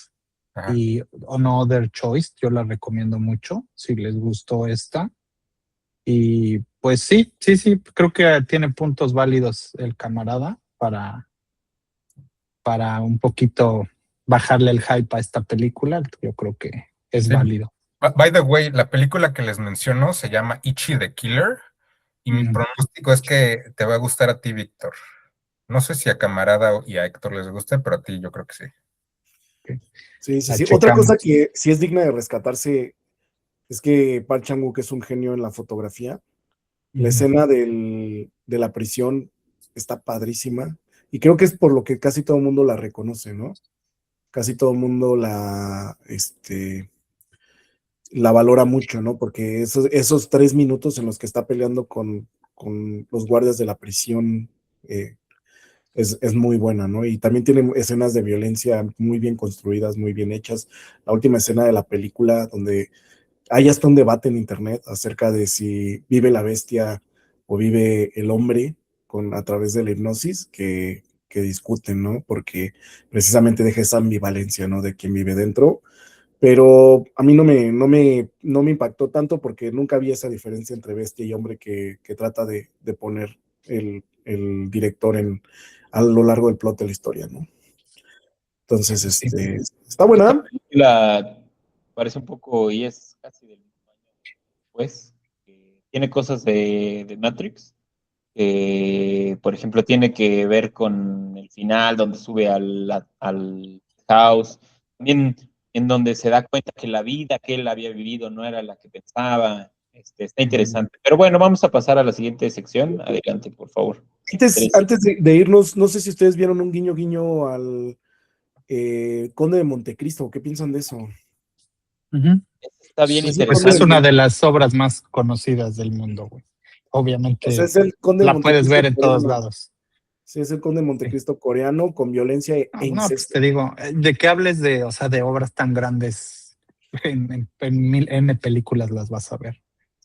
Ajá. y No Other Choice, yo la recomiendo mucho, si les gustó esta. Y pues sí, creo que tiene puntos válidos el camarada para un poquito bajarle el hype a esta película, yo creo que es Sí. válido. By the way, la película que les menciono se llama Ichi the Killer y mi pronóstico es que te va a gustar a ti, Víctor. No sé si a Camarada y a Héctor les guste, pero a ti yo creo que sí. Okay. Sí. Otra cosa que sí es digna de rescatarse es que Park Chan-wook es un genio en la fotografía. La escena de la prisión está padrísima y creo que es por lo que casi todo el mundo la reconoce, ¿no? Casi todo el mundo la valora mucho, ¿no? Porque esos 3 minutos en los que está peleando con los guardias de la prisión es muy buena, ¿no? Y también tiene escenas de violencia muy bien construidas, muy bien hechas. La última escena de la película donde hay hasta un debate en internet acerca de si vive la bestia o vive el hombre a través de la hipnosis que discuten, ¿no? Porque precisamente deja esa ambivalencia, ¿no? De quién vive dentro. Pero a mí no me impactó tanto porque nunca vi esa diferencia entre bestia y hombre que trata de poner el director a lo largo del plot de la historia, ¿no? Entonces, está Esta buena. película parece un poco, y es casi del mismo año después, tiene cosas de Matrix, por ejemplo, tiene que ver con el final, donde sube al house, también en donde se da cuenta que la vida que él había vivido no era la que pensaba. Está interesante. Pero bueno, vamos a pasar a la siguiente sección. Adelante, por favor. Antes de irnos, no sé si ustedes vieron un guiño guiño al Conde de Montecristo. ¿Qué piensan de eso? Está bien Pues sí, interesante. Es una de las obras más conocidas del mundo, güey. Obviamente O sea, es el Conde de la puedes Montecristo ver en todos coreano. lados. Sí, es el Conde de Montecristo coreano con violencia e No, pues incesto. te digo, de que hables de, o sea, de obras tan grandes, en mil N películas las vas a ver.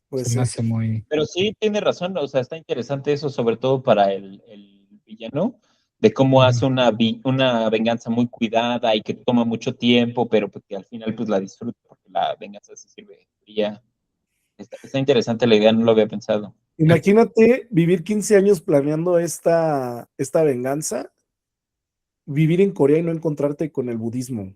Puede Se me ser. hace muy... Pero sí tiene razón, o sea, está interesante eso, sobre todo para el villano, de cómo hace una venganza muy cuidada y que toma mucho tiempo, pero pues que al final pues la disfruta, porque la venganza se sirve fría. Está interesante la idea, no lo había pensado. Imagínate vivir 15 años planeando esta venganza, vivir en Corea y no encontrarte con el budismo.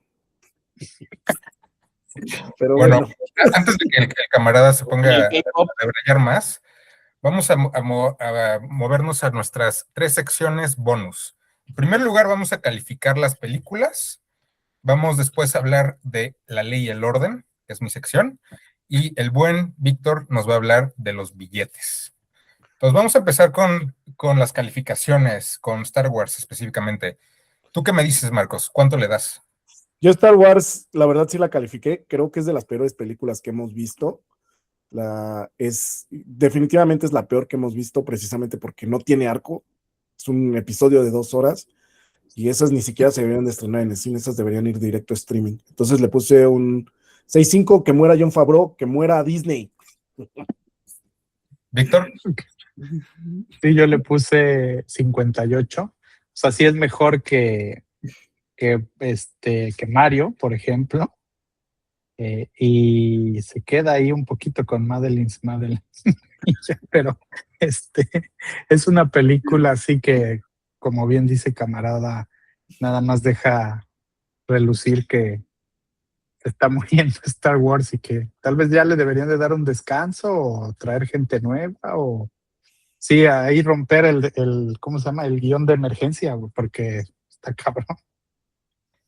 Pero Bueno, bueno, antes de que el camarada se Y ponga el a K-pop, debrayar más, vamos a movernos a nuestras 3 secciones bonus. En primer lugar, vamos a calificar las películas. Vamos después a hablar de La Ley y el Orden, que es mi sección. Y el buen Víctor nos va a hablar de los billetes. Entonces, vamos a empezar con las calificaciones, con Star Wars específicamente. ¿Tú qué me dices, Marcos? ¿Cuánto le das? yo Star Wars, la verdad sí la califiqué. Creo que es de las peores películas que hemos visto. Definitivamente es la peor que hemos visto precisamente porque no tiene arco. Es un episodio de 2 horas y esas ni siquiera se deberían de estrenar en el cine, esas deberían ir directo a streaming. Entonces le puse un 6.5, que muera John Favreau, que muera Disney. Víctor. Sí, yo le puse 58. O sea, sí es mejor que Mario, por ejemplo. Y se queda ahí un poquito con Madeline. Pero es una película así que, como bien dice camarada, nada más deja relucir que se está muriendo Star Wars y que tal vez ya le deberían de dar un descanso o traer gente nueva o sí, ahí romper ¿cómo se llama? El guión de emergencia, güey, porque está cabrón.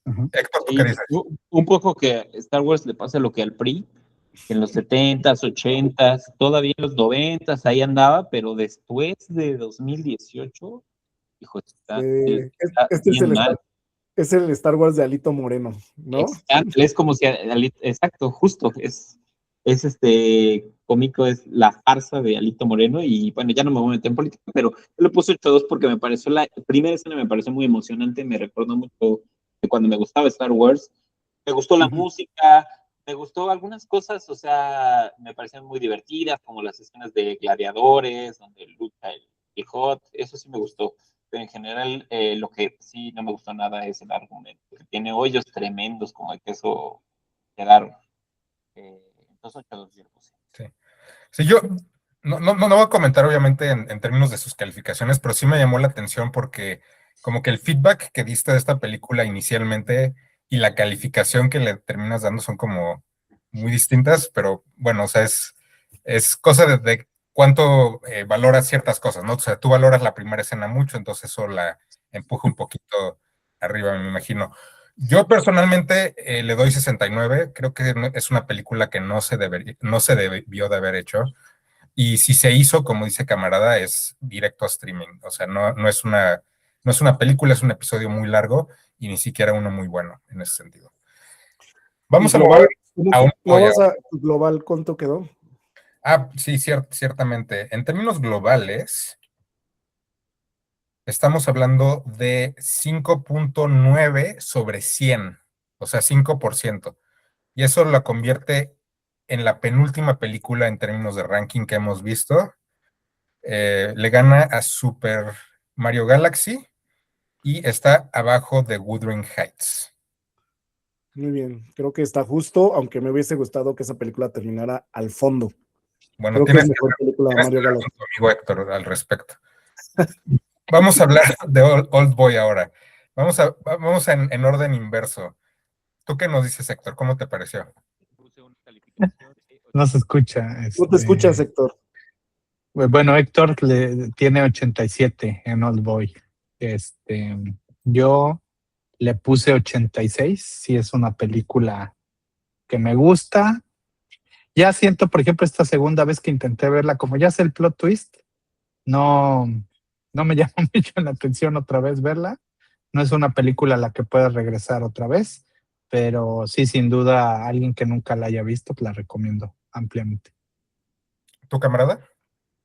Ujú. Héctor, ¿tú qué y dices? un poco que a Star Wars le pasa lo que al PRI, que en los 70s, 80s, todavía en los 90s ahí andaba, pero después de 2018, hijo, está Este bien mal. es el Star Wars de Alito Moreno, ¿no? Exacto, es como si, exacto, justo, es cómico, es la farsa de Alito Moreno, y bueno, ya no me voy a meter en política, pero yo le puse 8.2 porque me pareció, la primera escena me pareció muy emocionante, me recordó mucho de cuando me gustaba Star Wars, me gustó la música, me gustó algunas cosas, o sea, me parecían muy divertidas, como las escenas de gladiadores, donde lucha el Quijote, eso sí me gustó. Pero en general, lo que sí no me gustó nada es el argumento, que tiene hoyos tremendos como el que eso quedaron. Entonces, 8.2 yo le puse. Sí. Sí, yo no voy a comentar obviamente en términos de sus calificaciones, pero sí me llamó la atención porque como que el feedback que diste de esta película inicialmente y la calificación que le terminas dando son como muy distintas, pero bueno, o sea, es cosa de cuánto valoras ciertas cosas, ¿no? O sea, tú valoras la primera escena mucho, entonces eso la empuja un poquito arriba, me imagino. Yo personalmente le doy 69, creo que es una película que no se debió de haber hecho, y si se hizo, como dice camarada, es directo a streaming, o sea, no es una película, es un episodio muy largo y ni siquiera uno muy bueno en ese sentido. Y Vamos a global, mover a un... global, ¿cuánto quedó? Sí, ciertamente. En términos globales, estamos hablando de 5.9 sobre 100, o sea, 5%. Y eso la convierte en la penúltima película en términos de ranking que hemos visto. Le gana a Super Mario Galaxy y está abajo de Wuthering Heights. Muy bien, creo que está justo, aunque me hubiese gustado que esa película terminara al fondo. Bueno, Creo que es tienes mejor película de que Mario hablar Galaxy. con tu amigo Héctor al respecto. Vamos a hablar de Old Boy ahora. Vamos en orden inverso. ¿Tú qué nos dices, Héctor? ¿Cómo te pareció? No se escucha. No te escuchas, Héctor. Bueno, Héctor tiene 87 en Old Boy. Yo le puse 86. Sí, es una película que me gusta. Ya siento, por ejemplo, esta segunda vez que intenté verla, como ya sé el plot twist, no me llama mucho la atención otra vez verla. No es una película a la que pueda regresar otra vez, pero sí, sin duda, a alguien que nunca la haya visto, la recomiendo ampliamente. ¿Tu camarada?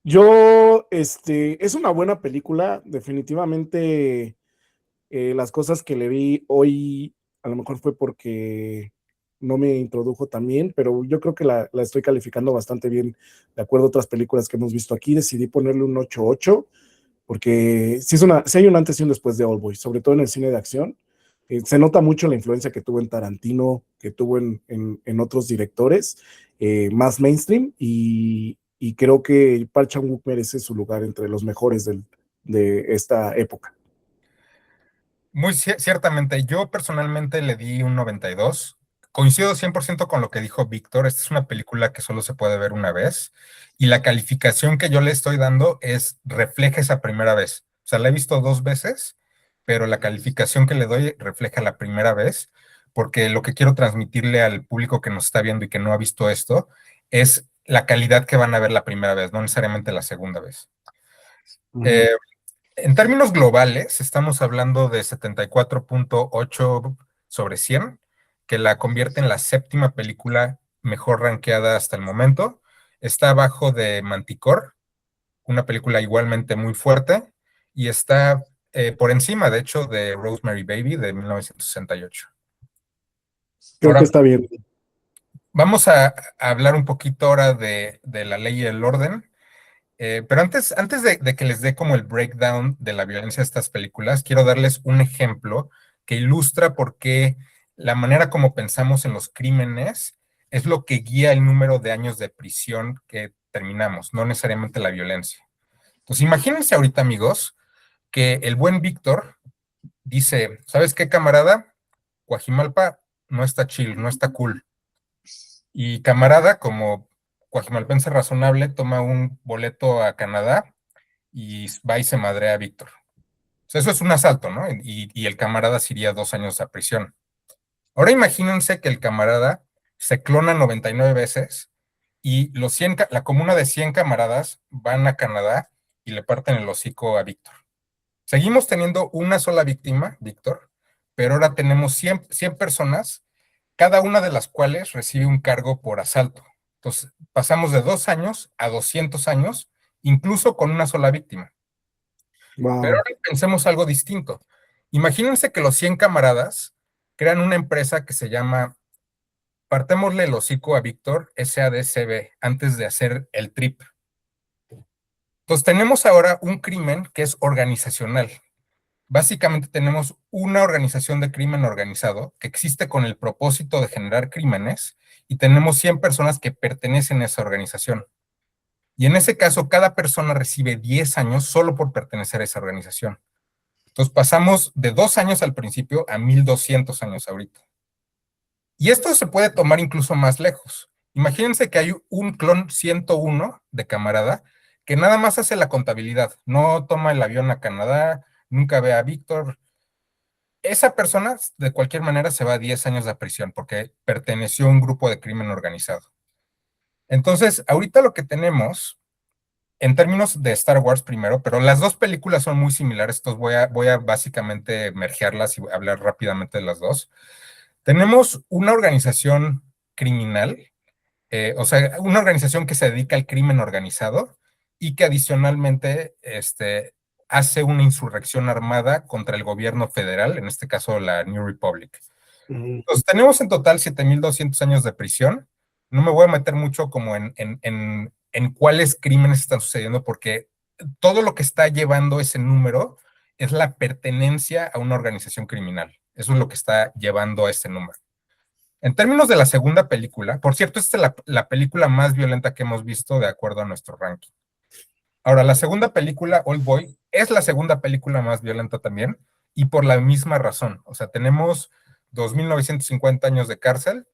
Yo, es una buena película, definitivamente. Las cosas que le vi hoy, a lo mejor fue porque no me introdujo tan bien, pero yo creo que la estoy calificando bastante bien, de acuerdo a otras películas que hemos visto aquí. Decidí ponerle un 8.8, porque sí hay un antes y un después de Oldboy, sobre todo en el cine de acción. Se nota mucho la influencia que tuvo en Tarantino, que tuvo en otros directores más mainstream, y creo que Park Chan-wook merece su lugar entre los mejores de esta época. Muy ciertamente, yo personalmente le di un 92. Coincido 100% con lo que dijo Víctor. Esta es una película que solo se puede ver una vez y la calificación que yo le estoy dando refleja esa primera vez. O sea, la he visto 2 veces, pero la calificación que le doy refleja la primera vez, porque lo que quiero transmitirle al público que nos está viendo y que no ha visto esto es la calidad que van a ver la primera vez, no necesariamente la segunda vez. En términos globales, estamos hablando de 74.8 sobre 100, que la convierte en la séptima película mejor rankeada hasta el momento. Está abajo de Manticore, una película igualmente muy fuerte, y está por encima, de hecho, de Rosemary Baby de 1968. Creo Ahora, que está bien. vamos a hablar un poquito ahora de la ley y el orden. Pero antes de que les dé como el breakdown de la violencia de estas películas, quiero darles un ejemplo que ilustra por qué la manera como pensamos en los crímenes es lo que guía el número de años de prisión que terminamos, no necesariamente la violencia. Entonces, imagínense ahorita, amigos, que el buen Víctor dice, ¿sabes qué, camarada? Coajimalpa no está chill, no está cool. Y camarada, como coajimalpense razonable, toma un boleto a Canadá y va y se madrea a Víctor. O sea, eso es un asalto, ¿no? Y el camarada se iría 2 años a prisión. Ahora imagínense que el camarada se clona 99 veces y la comuna de 100 camaradas van a Canadá y le parten el hocico a Víctor. Seguimos teniendo una sola víctima, Víctor, pero ahora tenemos 100 personas, cada una de las cuales recibe un cargo por asalto. Entonces, pasamos de 2 años a 200 años, incluso con una sola víctima. Wow. Pero ahora pensemos algo distinto. Imagínense que los 100 camaradas crean una empresa que se llama Partémosle el hocico a Víctor SADCB antes de hacer el trip. Entonces tenemos ahora un crimen que es organizacional. Básicamente tenemos una organización de crimen organizado que existe con el propósito de generar crímenes y tenemos 100 personas que pertenecen a esa organización. Y en ese caso, cada persona recibe 10 años solo por pertenecer a esa organización. Entonces pasamos de 2 años al principio a 1200 años ahorita. Y esto se puede tomar incluso más lejos. Imagínense que hay un clon 101 de camarada que nada más hace la contabilidad, no toma el avión a Canadá, nunca ve a Víctor. Esa persona de cualquier manera se va a 10 años de prisión porque perteneció a un grupo de crimen organizado. Entonces, ahorita lo que tenemos en términos de Star Wars primero, pero las dos películas son muy similares, entonces voy a básicamente mergearlas y hablar rápidamente de las dos. Tenemos una organización criminal, o sea, una organización que se dedica al crimen organizado y que adicionalmente hace una insurrección armada contra el gobierno federal, en este caso la New Republic. Entonces, tenemos en total 7,200 años de prisión no me voy a meter mucho como en cuáles crímenes están sucediendo, porque todo lo que está llevando ese número es la pertenencia a una organización criminal. Eso es lo que está llevando a ese número. En términos de la segunda película, por cierto, esta es la película más violenta que hemos visto de acuerdo a nuestro ranking. Ahora, la segunda película, Old Boy, es la segunda película más violenta también, y por la misma razón. O sea, tenemos 2.950 años de cárcel,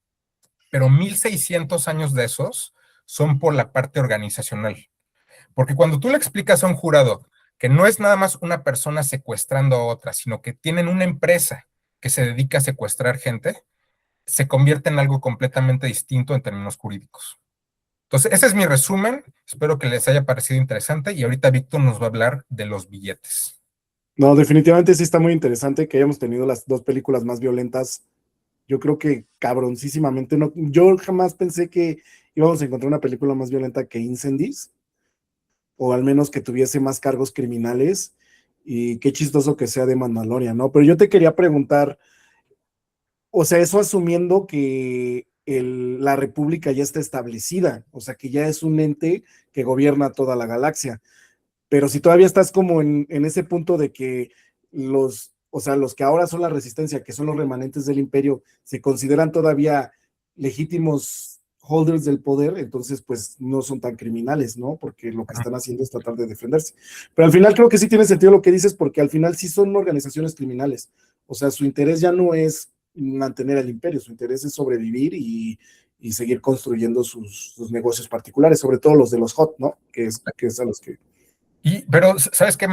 pero 1.600 años de esos son por la parte organizacional. Porque cuando tú le explicas a un jurado que no es nada más una persona secuestrando a otra, sino que tienen una empresa que se dedica a secuestrar gente, se convierte en algo completamente distinto en términos jurídicos. Entonces, ese es mi resumen. Espero que les haya parecido interesante y ahorita Víctor nos va a hablar de los billetes. No, definitivamente sí está muy interesante que hayamos tenido las dos películas más violentas. Yo creo que cabroncísimamente. No, yo jamás pensé que íbamos a encontrar una película más violenta que Incendies, o al menos que tuviese más cargos criminales. Y qué chistoso que sea de Mandalorian, ¿no? Pero yo te quería preguntar, o sea, eso asumiendo que la República ya está establecida, o sea, que ya es un ente que gobierna toda la galaxia. Pero si todavía estás como en ese punto de que o sea, los que ahora son la resistencia, que son los remanentes del imperio, se consideran todavía legítimos holders del poder, entonces pues no son tan criminales, ¿no? Porque lo que están haciendo es tratar de defenderse. Pero al final creo que sí tiene sentido lo que dices, porque al final sí son organizaciones criminales. O sea, su interés ya no es mantener el imperio, su interés es sobrevivir y seguir construyendo sus negocios particulares, sobre todo los de los HOT, ¿no? Que es a los que... Pero, ¿sabes qué?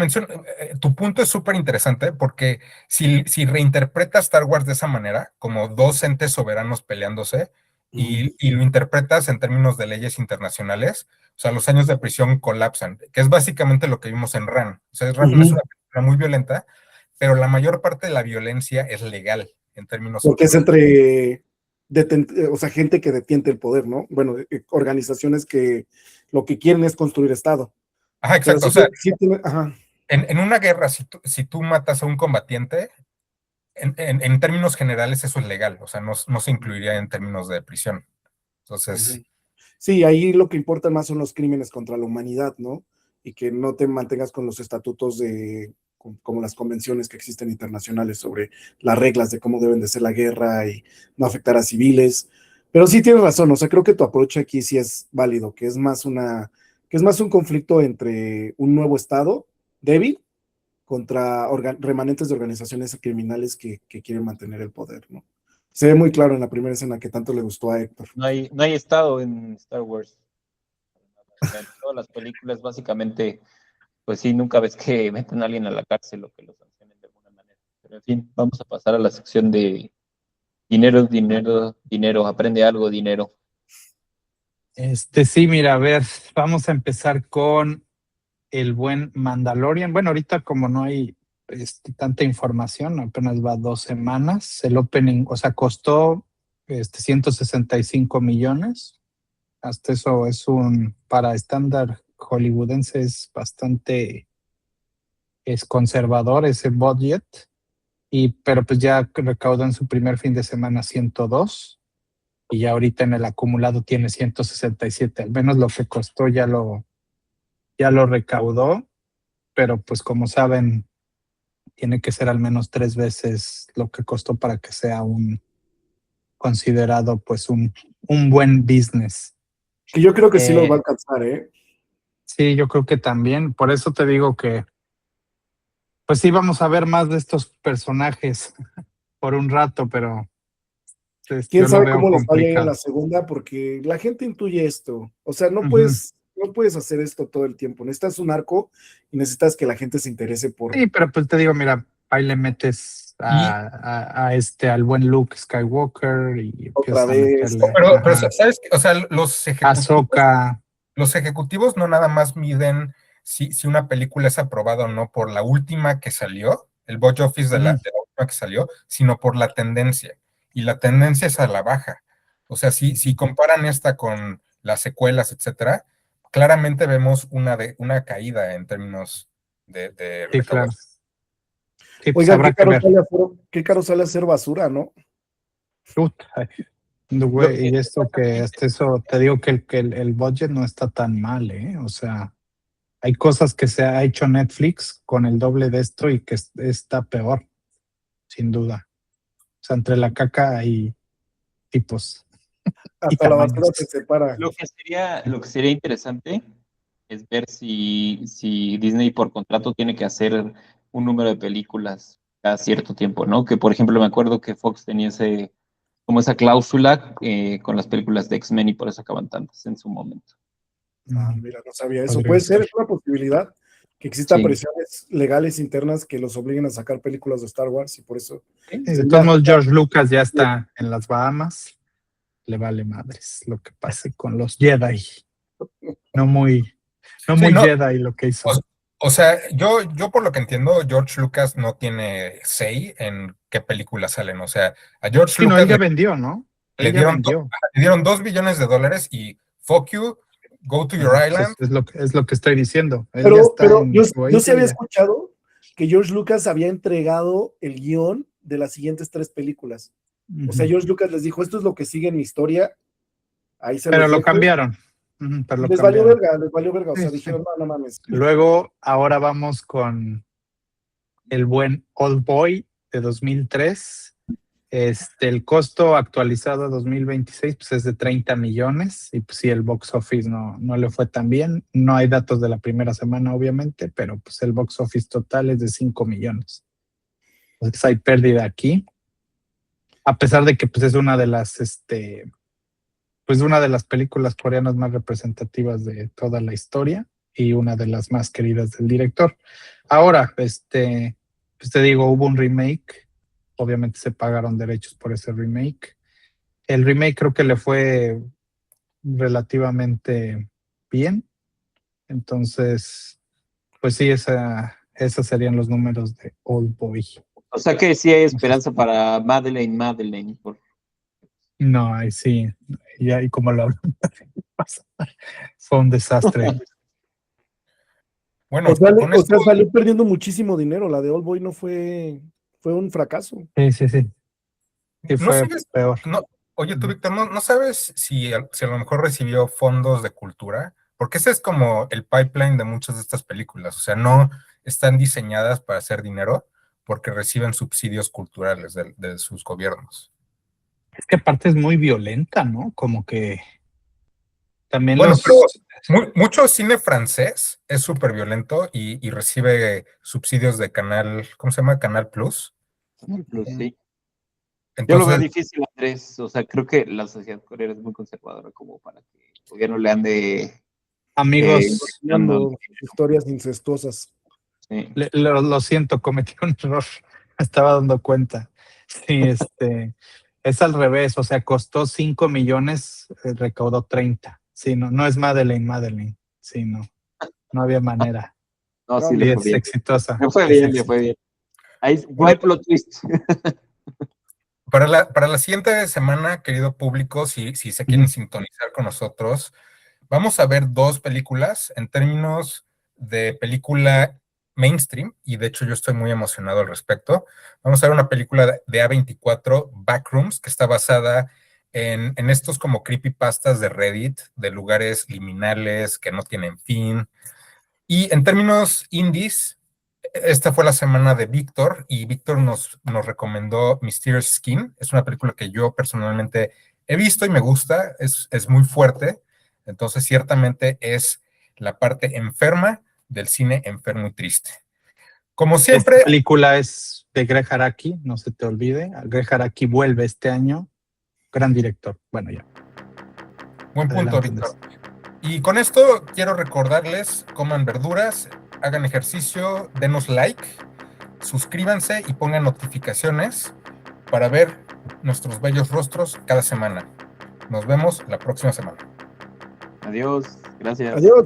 Tu punto es súper interesante porque si reinterpretas Star Wars de esa manera, como dos entes soberanos peleándose, y lo interpretas en términos de leyes internacionales, o sea, los años de prisión colapsan, que es básicamente lo que vimos en Ran. O sea, Ran es una película muy violenta, pero la mayor parte de la violencia es legal en términos... Porque es entre, o sea, gente que detiene el poder, ¿no? Bueno, organizaciones que lo que quieren es construir Estado. Ajá, exacto. O sea, ajá. En una guerra, si tú matas a un combatiente, en términos generales eso es legal, o sea, no se incluiría en términos de prisión. Entonces... Sí, ahí lo que importa más son los crímenes contra la humanidad, ¿no? Y que no te mantengas con los estatutos como las convenciones que existen internacionales sobre las reglas de cómo deben de ser la guerra y no afectar a civiles. Pero sí tienes razón, o sea, creo que tu approach aquí sí es válido, que es más un conflicto entre un nuevo Estado débil contra remanentes de organizaciones criminales que quieren mantener el poder, ¿no? Se ve muy claro en la primera escena que tanto le gustó a Héctor. No hay estado en Star Wars. En todas las películas, básicamente, pues sí, nunca ves que meten a alguien a la cárcel o que lo sancionen de alguna manera. Pero en fin, vamos a pasar a la sección de dinero, dinero, dinero. Aprende algo, dinero. Sí, mira, a ver, vamos a empezar con el buen Mandalorian. Bueno, ahorita como no hay tanta información, apenas va 2 semanas. El opening, o sea, costó 165 millones. Hasta eso para estándar hollywoodense es bastante conservador ese budget. Pero pues ya recaudó en su primer fin de semana 102 y ya ahorita en el acumulado tiene 167. Al menos lo que costó ya lo recaudó, pero pues como saben, tiene que ser al menos 3 veces lo que costó para que sea considerado pues un buen business. Y yo creo que sí los va a alcanzar, ¿eh? Sí, yo creo que también. Por eso te digo que pues sí vamos a ver más de estos personajes por un rato, pero ¿Quién yo lo sabe veo cómo les vaya a ir en complicado. la segunda? Porque la gente intuye esto. O sea, no puedes hacer esto todo el tiempo. Necesitas un arco y necesitas que la gente se interese por... Sí, pero pues te digo, mira, ahí le metes al buen Luke Skywalker y Otra empiezas a vez. meterle Pero ¿sabes qué? O sea, Ahsoka. los ejecutivos no nada más miden si una película es aprobada o no por la última que salió, el box office de la última que salió, sino por la tendencia. Y la tendencia es a la baja. O sea, si comparan esta con las secuelas, etcétera, claramente vemos una caída en términos de Sí, claro. recaudación. Sí, pues Oiga, habrá que ver. qué caro sale hacer basura, ¿no? Güey, y esto que hasta eso, te digo que el budget no está tan mal, ¿eh? O sea, hay cosas que se ha hecho Netflix con el doble de esto y que está peor, sin duda. O sea, entre la caca y tipos. Hasta la basura se separa. Lo que sería interesante es ver si Disney por contrato tiene que hacer un número de películas cada cierto tiempo, ¿no? Que por ejemplo me acuerdo que Fox tenía como esa cláusula con las películas de X-Men y por eso acaban tantas en su momento. Mira, no sabía eso. Podría Puede ser ser. una posibilidad que existan Sí. presiones legales internas que los obliguen a sacar películas de Star Wars y por eso. De todos modos, George Lucas ya está en las Bahamas. Le vale madres lo que pase con los Jedi. No muy no, Jedi lo que hizo. O sea, yo por lo que entiendo, George Lucas no tiene say en qué películas salen. O sea, a George Sí, no, Lucas él ya vendió, ¿no? le Él ya vendió. dieron $2 billones y fuck you, go to your island. Es lo que estoy diciendo. Él Pero, ya está pero en yo su sí había isla. escuchado que George Lucas había entregado el guión de las siguientes 3 películas. O sea, George Lucas les dijo, esto es lo que sigue en mi historia. Ahí se Pero los lo dejo. cambiaron. Pero lo Les valió cambiaron. verga. O sea, Sí, dijeron, no mames. Luego, ahora vamos con el buen Old Boy de 2003. El costo actualizado a 2026 pues es de 30 millones y pues sí, el box office no le fue tan bien. No hay datos de la primera semana, obviamente, pero pues el box office total es de 5 millones. Entonces hay pérdida aquí. A pesar de que pues es una de las películas coreanas más representativas de toda la historia y una de las más queridas del director. Ahora, pues te digo, hubo un remake. Obviamente se pagaron derechos por ese remake. El remake creo que le fue relativamente bien. Entonces, pues sí, esos serían los números de Old Boy. O sea que sí hay esperanza para Madeleine. No, ahí sí. Y como lo hablamos, fue un desastre. Bueno, O con esto, sea, salió perdiendo muchísimo dinero. La de Old Boy no fue un fracaso. Sí. Sí no fue sabes, peor. oye tú, Víctor, ¿no sabes si a lo mejor recibió fondos de cultura? Porque ese es como el pipeline de muchas de estas películas. O sea, no están diseñadas para hacer dinero porque reciben subsidios culturales de sus gobiernos. Es que aparte es muy violenta, ¿no? Como que también Bueno, pero mucho cine francés es súper violento y recibe subsidios de Canal, ¿cómo se llama? Canal Plus. Sí. Entonces, Yo lo veo difícil, Andrés. O sea, creo que la sociedad coreana es muy conservadora como para que el gobierno le ande amigos, Dando historias incestuosas. sí. lo siento, cometí un error. Me estaba dando cuenta. Sí, es al revés. O sea, costó 5 millones, recaudó 30. Sí, no es Madeleine. Sí, no había manera. No, sí, Y le fue es bien. exitosa. Le fue bien, le fue bien. Ahí fue plot twist. para la siguiente semana, querido público, si se quieren sintonizar con nosotros, vamos a ver 2 películas en términos de película mainstream, y de hecho yo estoy muy emocionado al respecto. Vamos a ver una película de A24, Backrooms, que está basada en estos como creepypastas de Reddit, de lugares liminales que no tienen fin. Y en términos indies, esta fue la semana de Víctor, y Víctor nos recomendó Mysterious Skin. Es una película que yo personalmente he visto y me gusta, es muy fuerte. Entonces, ciertamente es la parte enferma del cine enfermo y triste. Como siempre. Esta película es de Greg Araki, no se te olvide. Greg Araki vuelve este año. Gran director. Bueno, ya. Buen punto, Víctor. Y con esto quiero recordarles: coman verduras, hagan ejercicio, denos like, suscríbanse y pongan notificaciones para ver nuestros bellos rostros cada semana. Nos vemos la próxima semana. Adiós. Gracias. Adiós.